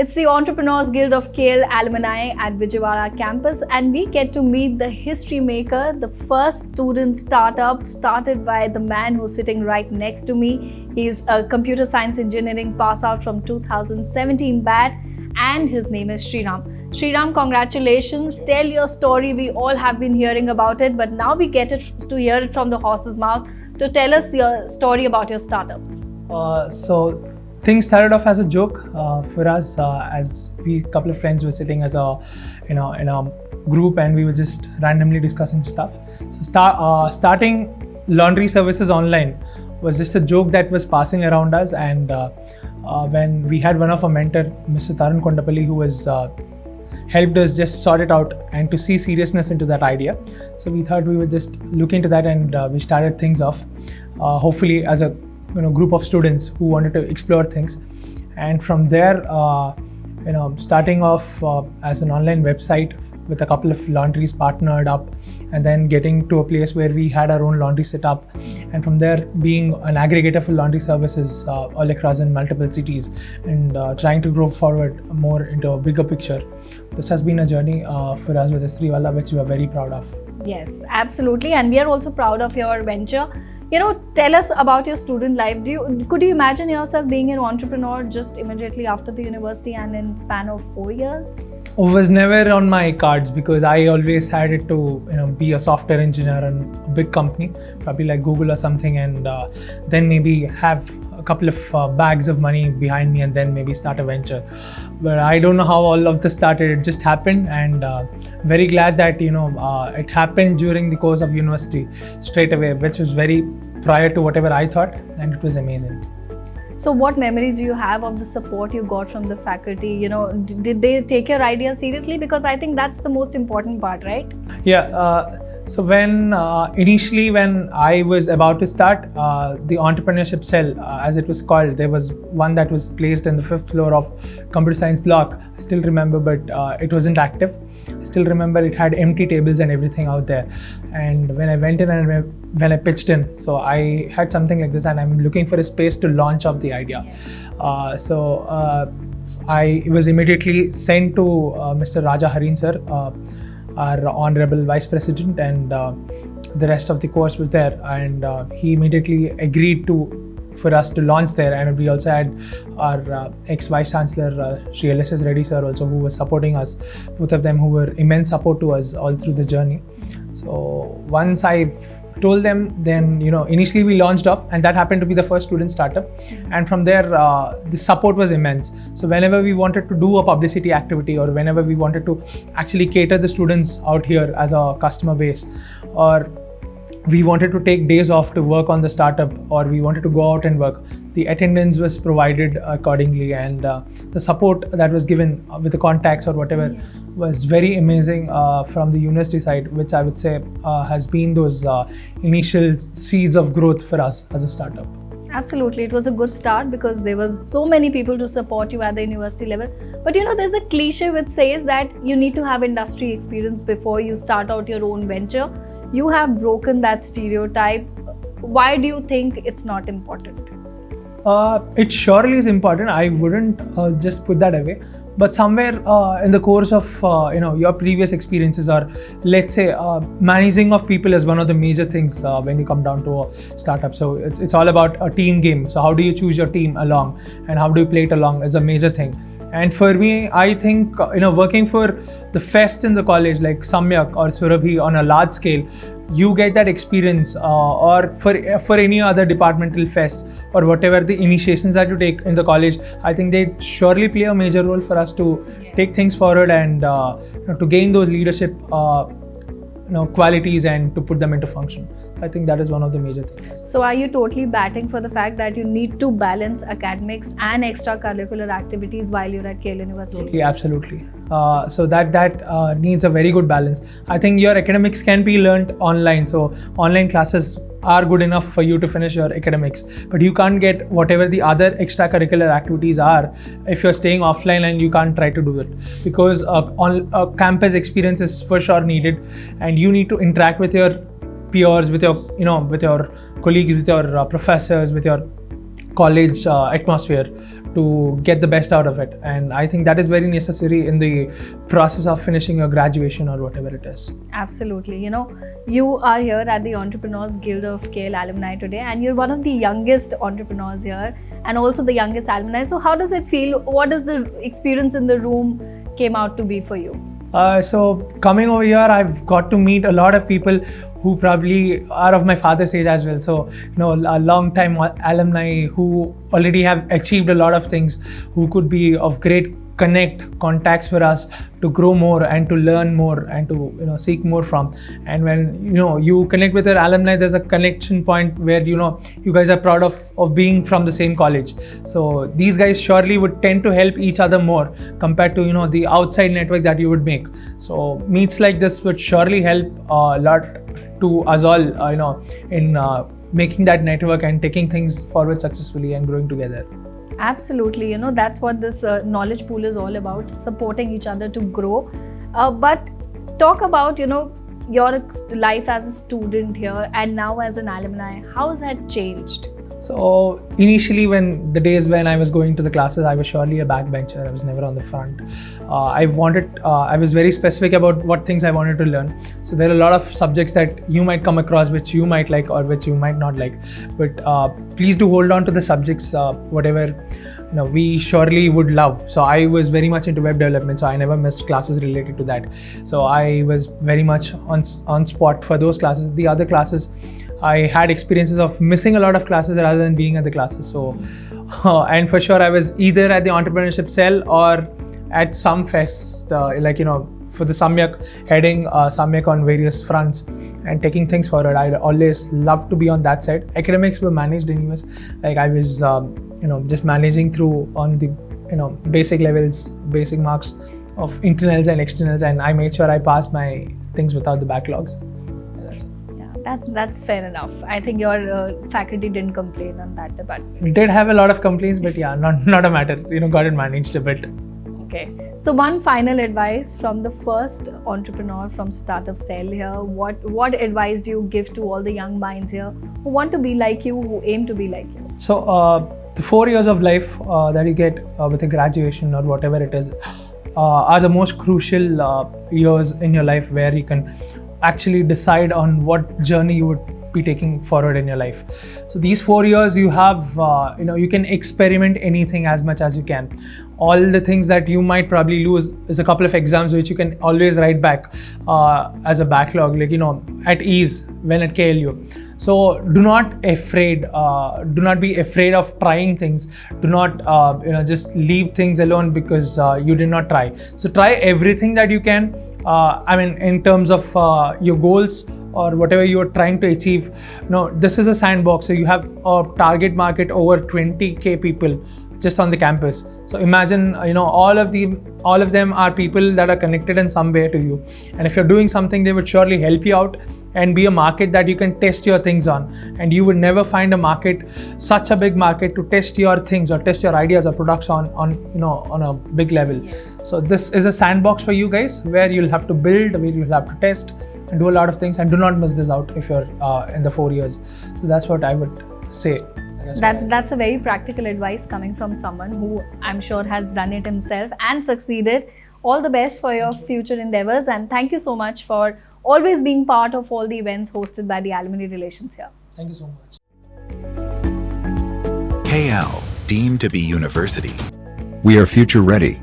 It's the Entrepreneurs Guild of KL Alumni at Isthriwala campus, and we get to meet the history maker, the first student startup started by the man who's sitting right next to me. He's a computer science engineering pass out from 2017 batch, and his name is Sriram. Sriram, congratulations. Tell your story. We all have been hearing about it, but now we get to hear it from the horse's mouth. To tell us your story about your startup. So things started off as a joke for us, as we couple of friends were sitting as a in a group, and we were just randomly discussing stuff. So starting laundry services online was just a joke that was passing around us, and when we had one of our mentor, Mr. Tarun Kondapalli, who was helped us just sort it out and to see seriousness into that idea. So we thought we would just look into that, and we started things off, hopefully as a group of students who wanted to explore things. And from there, starting off as an online website with a couple of laundries partnered up, and then getting to a place where we had our own laundry set up, and from there being an aggregator for laundry services all across in multiple cities, and trying to grow forward more into a bigger picture. This has been a journey for us with Isthriwala, which we are very proud of. Yes, absolutely, and we are also proud of your venture. Tell us about your student life. Could you imagine yourself being an entrepreneur just immediately after the university and in span of 4 years? It was never on my cards, because I always had it to be a software engineer in a big company, probably like Google or something, and then maybe have a couple of bags of money behind me and then maybe start a venture. But I don't know how all of this started. It just happened, and very glad that it happened during the course of university straight away, which was very prior to whatever I thought, and it was amazing. So what memories do you have of the support you got from the faculty? Did they take your idea seriously? Because I think that's the most important part, right? Yeah. So when initially when I was about to start the entrepreneurship cell, as it was called, there was one that was placed in the 5th floor of computer science block. I still remember, but it wasn't active. I still remember it had empty tables and everything out there. And when I went in and when I pitched in, so I had something like this, and I'm looking for a space to launch off the idea. I was immediately sent to Mr. Raja Harin sir, our honorable vice president, and the rest of the course was there, and he immediately agreed for us to launch there. And we also had our ex-vice chancellor Sri LSS Reddy sir also, who was supporting us, both of them who were immense support to us all through the journey. So once I told them, then initially we launched off, and that happened to be the first student startup, and from there the support was immense. So whenever we wanted to do a publicity activity, or whenever we wanted to actually cater the students out here as a customer base, or we wanted to take days off to work on the startup, or we wanted to go out and work, the attendance was provided accordingly, and the support that was given with the contacts or whatever was very amazing from the university side, which I would say has been those initial seeds of growth for us as a startup. Absolutely, it was a good start because there was so many people to support you at the university level. But there's a cliche which says that you need to have industry experience before you start out your own venture. You have broken that stereotype. Why do you think it's not important? It surely is important. I wouldn't just put that away. But somewhere in the course of your previous experiences, or let's say managing of people is one of the major things when you come down to a startup. So it's all about a team game. So how do you choose your team along, and how do you play it along is a major thing. And for me, I think working for the fest in the college like Samyak or Surabhi on a large scale, you get that experience, or for any other departmental fest or whatever the initiations that you take in the college. I think they surely play a major role for us to take things forward, and to gain those leadership qualities and to put them into function. I think that is one of the major things. So are you totally batting for the fact that you need to balance academics and extracurricular activities while you're at KL University? Totally, absolutely. So that needs a very good balance. I think your academics can be learnt online. So online classes are good enough for you to finish your academics, but you can't get whatever the other extracurricular activities are if you're staying offline and you can't try to do it, because a campus experience is for sure needed, and you need to interact with your peers, with your colleagues, with your professors, with your college atmosphere to get the best out of it. And I think that is very necessary in the process of finishing your graduation or whatever it is. Absolutely. You are here at the Entrepreneurs Guild of KL Alumni today, and you're one of the youngest entrepreneurs here and also the youngest alumni. So how does it feel? What does the experience in the room came out to be for you? So coming over here, I've got to meet a lot of people who probably are of my father's age as well. So, a long time alumni who already have achieved a lot of things, who could be of great contacts for us to grow more and to learn more and to seek more from. And when you connect with your alumni, there's a connection point where you guys are proud of being from the same college. So these guys surely would tend to help each other more compared to the outside network that you would make. So meets like this would surely help a lot to us all in making that network and taking things forward successfully and growing together. Absolutely, that's what this knowledge pool is all about, supporting each other to grow. But talk about, your life as a student here and now as an alumni. How has that changed? So initially, when the days when I was going to the classes, I was surely a backbencher. I was never on the front. I was very specific about what things I wanted to learn. So there are a lot of subjects that you might come across which you might like or which you might not like. But please do hold on to the subjects, whatever we surely would love. So I was very much into web development, so I never missed classes related to that. So I was very much on spot for those classes. The other classes, I had experiences of missing a lot of classes rather than being at the classes. So, and for sure, I was either at the entrepreneurship cell or at some fest, for the Samyak, heading Samyak on various fronts and taking things forward. I always loved to be on that side. Academics were managed anyways. Like I was, just managing through on the, basic levels, basic marks of internals and externals, and I made sure I passed my things without the backlogs. That's fair enough. I think your faculty didn't complain on that department. We did have a lot of complaints, but yeah, not a matter. Got it managed a bit. Okay. So one final advice from the first entrepreneur from Startup Style here. What advice do you give to all the young minds here who want to be like you, who aim to be like you? So the 4 years of life that you get with a graduation or whatever it is are the most crucial years in your life where you can actually decide on what journey you would be taking forward in your life. So these 4 years you have, you can experiment anything as much as you can. All the things that you might probably lose is a couple of exams which you can always write back as a backlog, at ease when at KLU. So do not be afraid of trying things. Do not just leave things alone because you did not try. So try everything that you can. In terms of your goals or whatever you are trying to achieve. This is a sandbox. So you have a target market over 20,000 people just on the campus. So imagine, all of them are people that are connected in some way to you. And if you're doing something, they would surely help you out and be a market that you can test your things on. And you would never find a market, such a big market, to test your things or test your ideas or products on a big level. Yes. So this is a sandbox for you guys where you'll have to build, where you'll have to test and do a lot of things, and do not miss this out if you're in the 4 years. So that's what I would say. That's a very practical advice coming from someone who I'm sure has done it himself and succeeded. All the best for your future endeavors, and thank you so much for always being part of all the events hosted by the Alumni Relations here. Thank you so much. KL, deemed to be university. We are future ready.